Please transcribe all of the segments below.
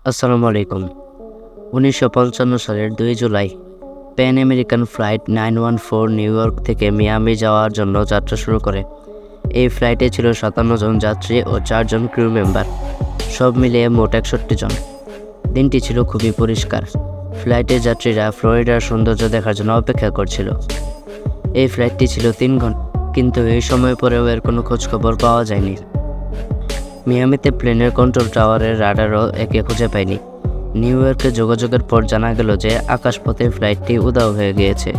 আসসালামু আলাইকুম। 1955 সালের 2 July pan American flight 914 new York থেকে মিয়ামি যাওয়ার জন্য যাত্রা শুরু করে। এই ফ্লাইটে ছিল 57 জন যাত্রী ও 4 জন ক্রু মেম্বার, সব মিলিয়ে মোট 61 জন। দিনটি ছিল খুবই পরিষ্কার। ফ্লাইটের যাত্রীরা ফ্লোরিডার সৌন্দর্য দেখার জন্য অপেক্ষা করছিল। এই ফ্লাইটটি ছিল 3 ঘন্টা, কিন্তু এই সময় পরেও এর কোনো খোঁজখবর পাওয়া যায়নি। মিয়ামিতে প্লেনের কন্ট্রোল টাওয়ারের রাডারও একে খুঁজে পায়নি। নিউ ইয়র্কে যোগাযোগের পর জানা গেল যে আকাশপথে ফ্লাইটটি উধাও হয়ে গিয়েছে।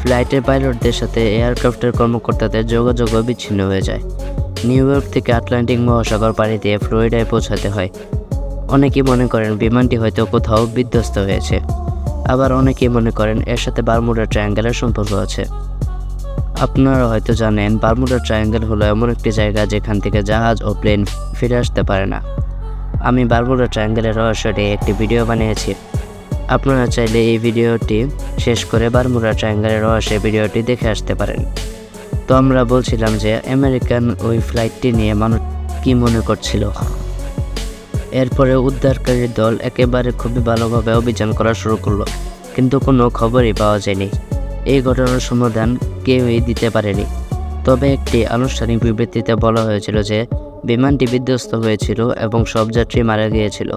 ফ্লাইটের পাইলটদের সাথে এয়ারক্রাফটের কর্মকর্তাদের যোগাযোগও বিচ্ছিন্ন হয়ে যায়। নিউ ইয়র্ক থেকে আটলান্টিক মহাসাগর পাড়ি দিয়ে ফ্লোরিডায় পৌঁছাতে হয়। অনেকেই মনে করেন বিমানটি হয়তো কোথাও বিধ্বস্ত হয়েছে, আবার অনেকেই মনে করেন এর সাথে বারমুডা ট্রায়াঙ্গেলের সম্পর্ক আছে। আপনারা হয়তো জানেন, বারমুডা ট্রায়াঙ্গেল হলো এমন একটি জায়গা যেখান থেকে জাহাজ ও প্লেন ফিরে আসতে পারে না। আমি বারমুডা ট্রায়াঙ্গেলের রহস্য নিয়ে একটি ভিডিও বানিয়েছি। আপনারা চাইলে এই ভিডিওটি শেষ করে বারমুডা ট্রায়াঙ্গেলের রহস্যের ভিডিওটি দেখে আসতে পারেন। তো আমরা বলছিলাম যে আমেরিকান ওই ফ্লাইটটি নিয়ে মানুষ কী মনে করছিল। এরপরে উদ্ধারকারী দল একেবারে খুবই ভালোভাবে অভিযান করা শুরু করলো, কিন্তু কোনো খবরই পাওয়া যায়নি। এই ঘটনার সমাধান কেউই দিতে পারেনি। তবে একটি আনুষ্ঠানিক বিবৃতিতে বলা হয়েছিল যে বিমানটি বিধ্বস্ত হয়েছিল এবং সব যাত্রী মারা গিয়েছিল।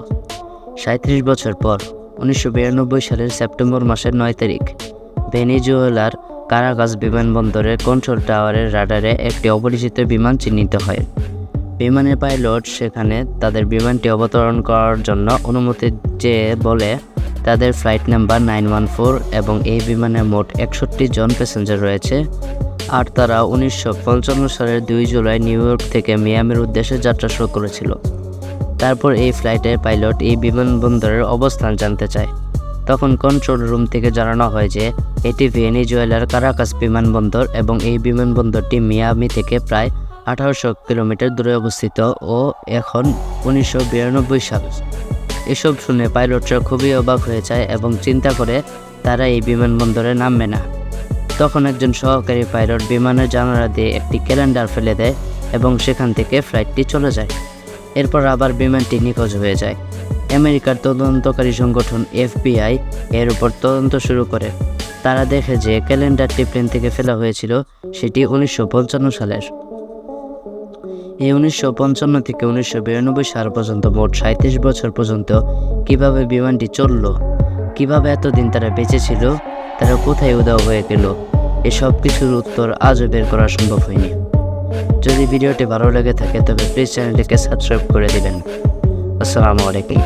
37 বছর পর 1992 সালের সেপ্টেম্বর মাসের 9 তারিখ ভেনেজুয়েলার কারাকাস বিমানবন্দরের কন্ট্রোল টাওয়ারের রাডারে একটি অপরিচিত বিমান চিহ্নিত হয়। বিমানের পাইলট সেখানে তাদের বিমানটি অবতরণ করার জন্য অনুমতি চেয়ে বলে তাদের ফ্লাইট নাম্বার 914 এবং এই বিমানে মোট 61 জন প্যাসেঞ্জার রয়েছে, আর তারা 1955 সালের 2 জুলাই নিউ ইয়র্ক থেকে মিয়ামির উদ্দেশ্যে যাত্রা শুরু করেছিল। তারপর এই ফ্লাইটের পাইলট এই বিমানবন্দরের অবস্থান জানতে চায়। তখন কন্ট্রোল রুম থেকে জানানো হয় যে এটি ভেনেজুয়েলার কারাকাস বিমানবন্দর এবং এই বিমানবন্দরটি মিয়ামি থেকে প্রায় 1800 কিলোমিটার দূরে অবস্থিত ও এখন 1992 সাল। এসব শুনে পাইলটরা খুবই অবাক হয়ে যায় এবং চিন্তা করে তারা এই বিমানবন্দরে নামবে না। তখন একজন সহকারী পাইলট বিমানের জানালা দিয়ে একটি ক্যালেন্ডার ফেলে দেয় এবং সেখান থেকে ফ্লাইটটি চলে যায়। এরপর আবার বিমানটি নিখোঁজ হয়ে যায়। আমেরিকার তদন্তকারী সংগঠন FBI এর উপর তদন্ত শুরু করে। তারা দেখে যে ক্যালেন্ডারটি প্লেন থেকে ফেলা হয়েছিল সেটি 1955 সালের। এই 1955 থেকে 1992 সাল পর্যন্ত মোট 37 বছর পর্যন্ত কিভাবে বিমানটি চলল, কিভাবে এতদিন তারা বেঁচে ছিল, তারা কোথায় উধাও হয়ে গেল, এসব কিছুর উত্তর আজও বের করা সম্ভব হয়নি। যদি ভিডিওটি ভালো লেগে থাকে তবে প্লিজ চ্যানেলটিকে সাবস্ক্রাইব করে দিবেন। আসসালামু আলাইকুম।